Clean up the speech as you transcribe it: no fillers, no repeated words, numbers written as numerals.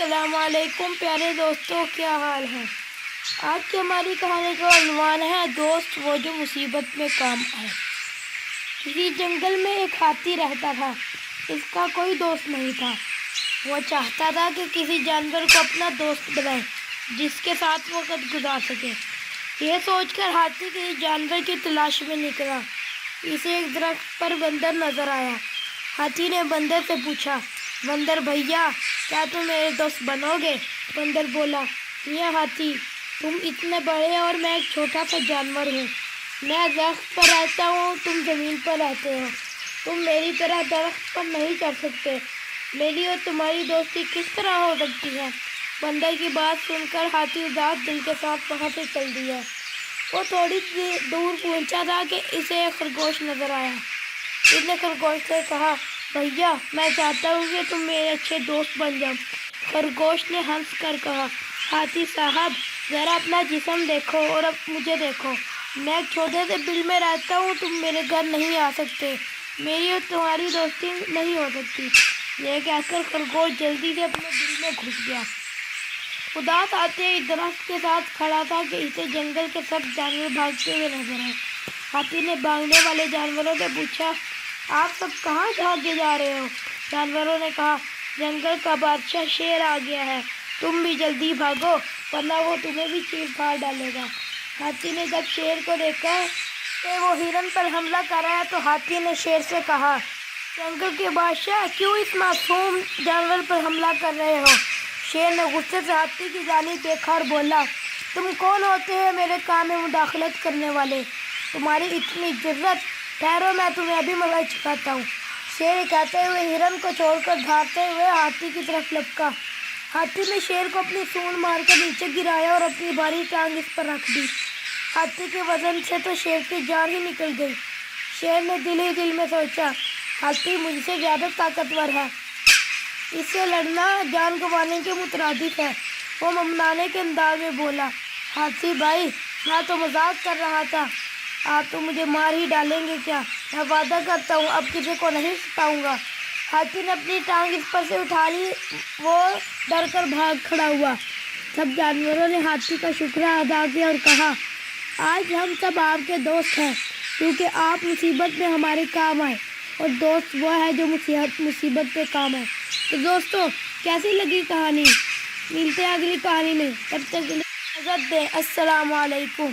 السلام علیکم پیارے دوستوں، کیا حال ہے؟ آج کی ہماری کہانی کا عنوان ہے دوست وہ جو مصیبت میں کام آئے۔ کسی جنگل میں ایک ہاتھی رہتا تھا۔ اس کا کوئی دوست نہیں تھا۔ وہ چاہتا تھا کہ کسی جانور کو اپنا دوست بنائے جس کے ساتھ وقت گزار سکے۔ یہ سوچ کر ہاتھی کسی جانور کی تلاش میں نکلا۔ اسے ایک درخت پر بندر نظر آیا۔ ہاتھی نے بندر سے پوچھا، بندر بھیا، کیا تم میرے دوست بنو گے؟ بندر بولا، میاں ہاتھی، تم اتنے بڑے اور میں ایک چھوٹا سا جانور ہوں۔ میں درخت پر رہتا ہوں، تم زمین پر رہتے ہو۔ تم میری طرح درخت پر نہیں چڑھ سکتے۔ میری اور تمہاری دوستی کس طرح ہو سکتی ہے؟ بندر کی بات سن کر ہاتھی اداس دل کے ساتھ وہاں سے چل دیا۔ وہ تھوڑی دور پہنچا تھا کہ اسے ایک خرگوش نظر آیا۔ اس نے خرگوش سے کہا، بھیا، میں چاہتا ہوں کہ تم میرے اچھے دوست بن جاؤ۔ خرگوش نے ہنس کر کہا، ہاتھی صاحب، ذرا اپنا جسم دیکھو اور اب مجھے دیکھو۔ میں ایک چھوٹے سے بل میں رہتا ہوں، تم میرے گھر نہیں آ سکتے۔ میری اور تمہاری دوستی نہیں ہو سکتی۔ یہ کہہ کر خرگوش جلدی سے اپنے بل میں گھس گیا۔ اداس ہاتھی ایک درخت کے ساتھ کھڑا تھا کہ اسے جنگل کے سب جانور بھاگتے ہوئے نظر آئے۔ ہاتھی نے بھاگنے والے جانوروں سے پوچھا، آپ سب کہاں بھاگے جا رہے ہو؟ جانوروں نے کہا، جنگل کا بادشاہ شیر آ گیا ہے، تم بھی جلدی بھاگو ورنہ وہ تمہیں بھی چیر پھاڑ ڈالے گا۔ ہاتھی نے جب شیر کو دیکھا کہ وہ ہرن پر حملہ کر رہا ہے تو ہاتھی نے شیر سے کہا، جنگل کے بادشاہ، کیوں اس معصوم جانور پر حملہ کر رہے ہو؟ شیر نے غصے سے ہاتھی کی جانب دیکھا اور بولا، تم کون ہوتے ہیں میرے کام میں مداخلت کرنے والے؟ تمہاری اتنی جرت؟ ٹھہرو، میں تمہیں ابھی مزہ چکھاتا ہوں۔ شیر کہتے ہوئے ہرن کو چھوڑ کر بھاگتے ہوئے ہاتھی کی طرف لپکا۔ ہاتھی نے شیر کو اپنی سونڈ مار کر نیچے گرایا اور اپنی بھاری ٹانگ اس پر رکھ دی۔ ہاتھی کے وزن سے تو شیر کی جان ہی نکل گئی۔ شیر نے دل ہی دل میں سوچا، ہاتھی مجھ سے زیادہ طاقتور ہے، اس سے لڑنا جان گنوانے کے مترادف ہے۔ وہ ممنانے کے انداز میں بولا، ہاتھی بھائی، میں تو مذاق کر رہا تھا، آپ تو مجھے مار ہی ڈالیں گے کیا؟ میں وعدہ کرتا ہوں اب کسی کو نہیں ستاؤں گا۔ ہاتھی نے اپنی ٹانگ اس پر سے اٹھا لی، وہ ڈر کر بھاگ کھڑا ہوا۔ سب جانوروں نے ہاتھی کا شکریہ ادا کیا اور کہا، آج ہم سب آپ کے دوست ہیں کیونکہ آپ مصیبت میں ہمارے کام آئے، اور دوست وہ ہے جو مصیبت پہ کام آئے۔ تو دوستو، کیسی لگی کہانی؟ ملتے ہیں اگلی کہانی میں، تب تک اجازت دیں۔ السلام علیکم۔